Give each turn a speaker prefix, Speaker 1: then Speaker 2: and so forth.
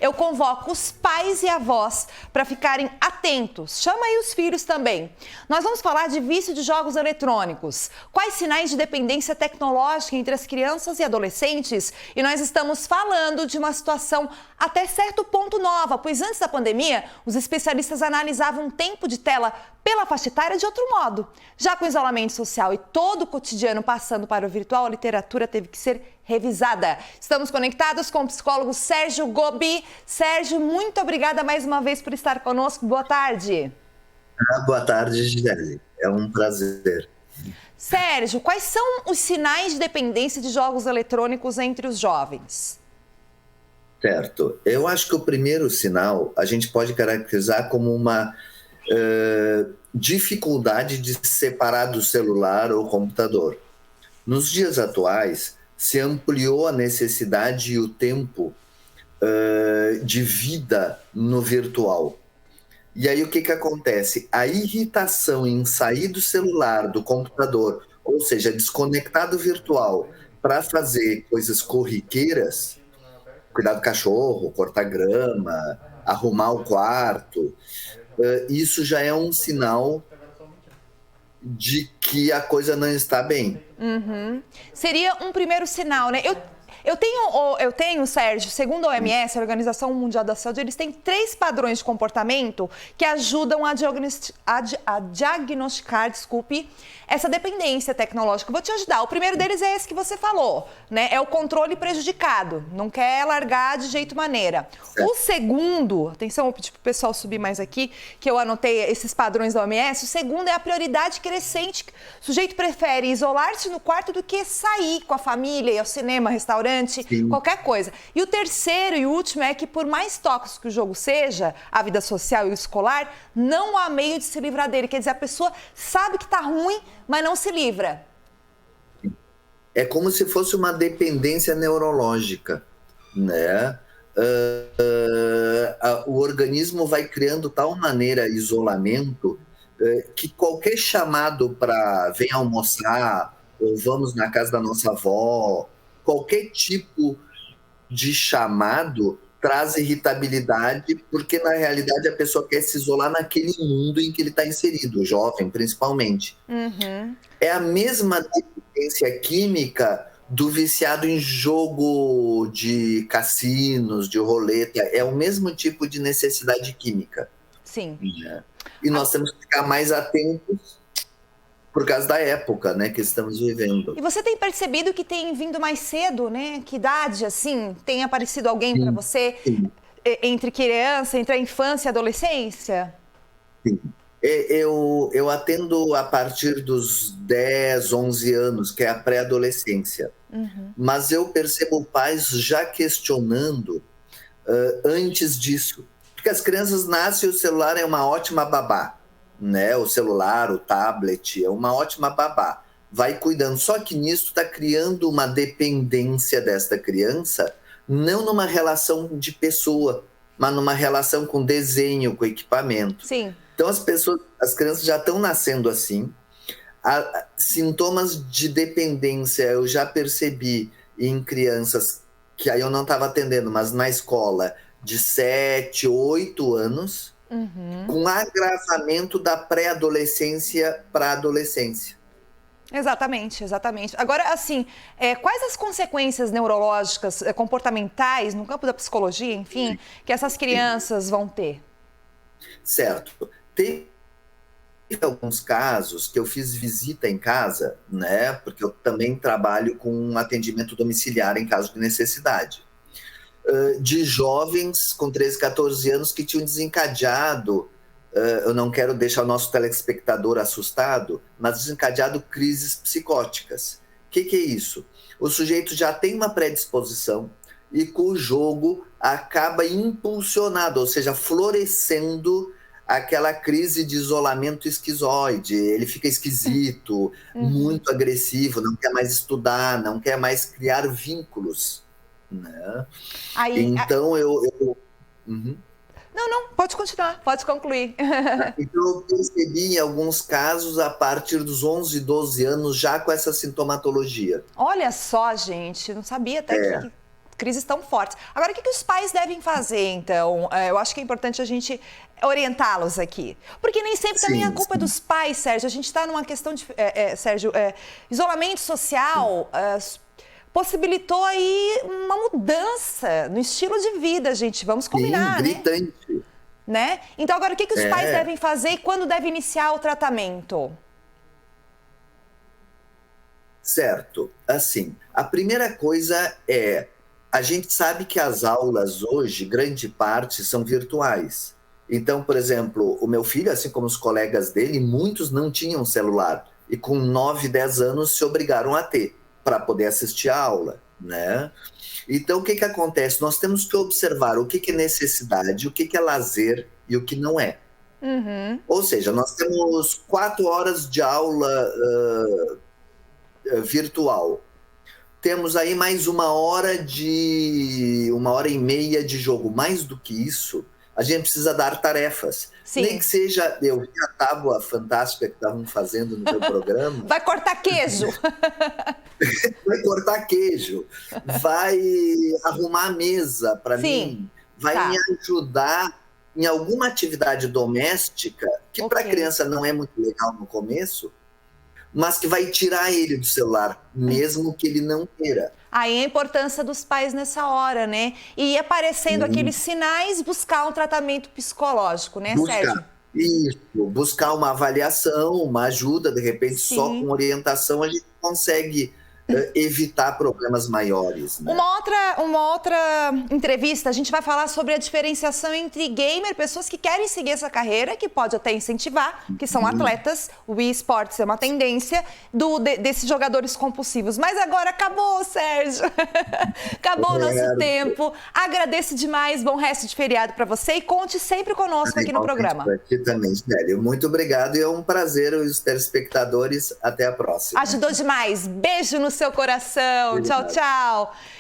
Speaker 1: eu convoco os pais e avós para ficarem atentos. Chama aí os filhos também. Nós vamos falar de vício de jogos eletrônicos. Quais sinais de dependência tecnológica entre as crianças e adolescentes? E nós estamos falando de uma situação até certo ponto nova, pois antes da pandemia, os especialistas analisavam o tempo de tela pela faixa etária de outro modo. Já com o isolamento social e todo o cotidiano passando para o virtual, a literatura teve que ser revisada. Estamos conectados com o psicólogo Sérgio Gobi. Sérgio, muito obrigada mais uma vez por estar conosco. Boa tarde.
Speaker 2: Boa tarde, Gisele. É um prazer.
Speaker 1: Sérgio, quais são os sinais de dependência de jogos eletrônicos entre os jovens?
Speaker 2: Certo. Eu acho que o primeiro sinal a gente pode caracterizar como uma dificuldade de se separar do celular ou computador. Nos dias atuais, se ampliou a necessidade e o tempo de vida no virtual. E aí o que acontece? A irritação em sair do celular, do computador, ou seja, desconectar do virtual para fazer coisas corriqueiras, cuidar do cachorro, cortar grama, arrumar o quarto, isso já é um sinal de que a coisa não está bem.
Speaker 1: Seria um primeiro sinal, né? Eu tenho, Sérgio, segundo a OMS, a Organização Mundial da Saúde, eles têm 3 padrões de comportamento que ajudam a diagnosticar, essa dependência tecnológica. Vou te ajudar. O primeiro deles é esse que você falou, né? É o controle prejudicado. Não quer largar de jeito maneira. O segundo, atenção, vou pedir para o pessoal subir mais aqui, que eu anotei esses padrões da OMS. O segundo é a prioridade crescente. O sujeito prefere isolar-se no quarto do que sair com a família, ir ao cinema, restaurante, qualquer coisa. E o terceiro e último é que, por mais tóxico que o jogo seja, a vida social e o escolar, não há meio de se livrar dele. Quer dizer, a pessoa sabe que está ruim, mas não se livra.
Speaker 2: É como se fosse uma dependência neurológica, né? O organismo vai criando tal maneira isolamento que qualquer chamado para vem almoçar ou vamos na casa da nossa avó, qualquer tipo de chamado traz irritabilidade, porque na realidade a pessoa quer se isolar naquele mundo em que ele está inserido, o jovem principalmente. É a mesma dependência química do viciado em jogo de cassinos, de roleta, é o mesmo tipo de necessidade química.
Speaker 1: Sim.
Speaker 2: Né? E nós temos que ficar mais atentos por causa da época, né, que estamos vivendo.
Speaker 1: E você tem percebido que tem vindo mais cedo, né? Que idade, assim, tem aparecido alguém para você entre criança, entre a infância e a adolescência?
Speaker 2: Sim. Eu atendo a partir dos 10, 11 anos, que é a pré-adolescência. Mas eu percebo pais já questionando antes disso. Porque as crianças nascem e o celular é uma ótima babá. Né? O celular, o tablet, é uma ótima babá. Vai cuidando. Só que nisso está criando uma dependência desta criança, não numa relação de pessoa, mas numa relação com desenho, com equipamento.
Speaker 1: Sim.
Speaker 2: Então as crianças já estão nascendo assim. Sintomas de dependência eu já percebi em crianças que aí eu não estava atendendo, mas na escola, de 7, 8 anos, com agravamento da pré-adolescência para a adolescência.
Speaker 1: Exatamente, exatamente. Agora, assim, quais as consequências neurológicas, comportamentais, no campo da psicologia, enfim, que essas crianças vão ter?
Speaker 2: Certo. Tem alguns casos que eu fiz visita em casa, né? Porque eu também trabalho com atendimento domiciliar em caso de necessidade. De jovens com 13, 14 anos que tinham desencadeado, eu não quero deixar o nosso telespectador assustado, mas desencadeado crises psicóticas. O que é isso? O sujeito já tem uma predisposição e com o jogo acaba impulsionado, ou seja, florescendo aquela crise de isolamento esquizoide. Ele fica esquisito, muito agressivo, não quer mais estudar, não quer mais criar vínculos. Né? Então
Speaker 1: Não, pode continuar, pode concluir.
Speaker 2: Então eu percebi em alguns casos a partir dos 11, 12 anos já com essa sintomatologia.
Speaker 1: Olha só, gente, não sabia até que crises tão fortes. Agora, o que os pais devem fazer, então? Eu acho que é importante a gente orientá-los aqui. Porque nem sempre também a culpa é dos pais, Sérgio. A gente está numa questão de, Sérgio, isolamento social possibilitou aí uma mudança no estilo de vida, gente. Vamos combinar,
Speaker 2: sim, gritante.
Speaker 1: Né? Então, agora, o que os pais devem fazer e quando deve iniciar o tratamento?
Speaker 2: Certo. Assim, a primeira coisa é, a gente sabe que as aulas hoje, grande parte, são virtuais. Então, por exemplo, o meu filho, assim como os colegas dele, muitos não tinham celular. E com 9, 10 anos se obrigaram a ter, para poder assistir a aula, né? Então, o que acontece? Nós temos que observar o que é necessidade, o que é lazer e o que não é. Ou seja, nós temos 4 horas de aula virtual. Temos aí mais 1h30 de jogo. Mais do que isso, a gente precisa dar tarefas.
Speaker 1: Sim.
Speaker 2: Nem que seja, eu vi a tábua fantástica que estavam fazendo no teu programa.
Speaker 1: Vai cortar queijo.
Speaker 2: Vai cortar queijo, vai arrumar a mesa para mim, vai me ajudar em alguma atividade doméstica, que para a criança não é muito legal no começo, mas que vai tirar ele do celular, mesmo que ele não queira.
Speaker 1: Aí a importância dos pais nessa hora, né? E ir aparecendo aqueles sinais, buscar um tratamento psicológico, né, Sérgio?
Speaker 2: Isso, buscar uma avaliação, uma ajuda, de repente só com orientação a gente consegue evitar problemas maiores. Né?
Speaker 1: Uma outra entrevista, a gente vai falar sobre a diferenciação entre gamer, pessoas que querem seguir essa carreira, que pode até incentivar, que são atletas, o eSports é uma tendência, desses jogadores compulsivos. Mas agora acabou, Sérgio. Acabou o nosso tempo. Agradeço demais, bom resto de feriado para você e conte sempre conosco aqui no programa.
Speaker 2: Aqui também, Célia. Muito obrigado e é um prazer os telespectadores. Até a próxima.
Speaker 1: Ajudou demais. Beijo no seu coração. Tchau, tchau.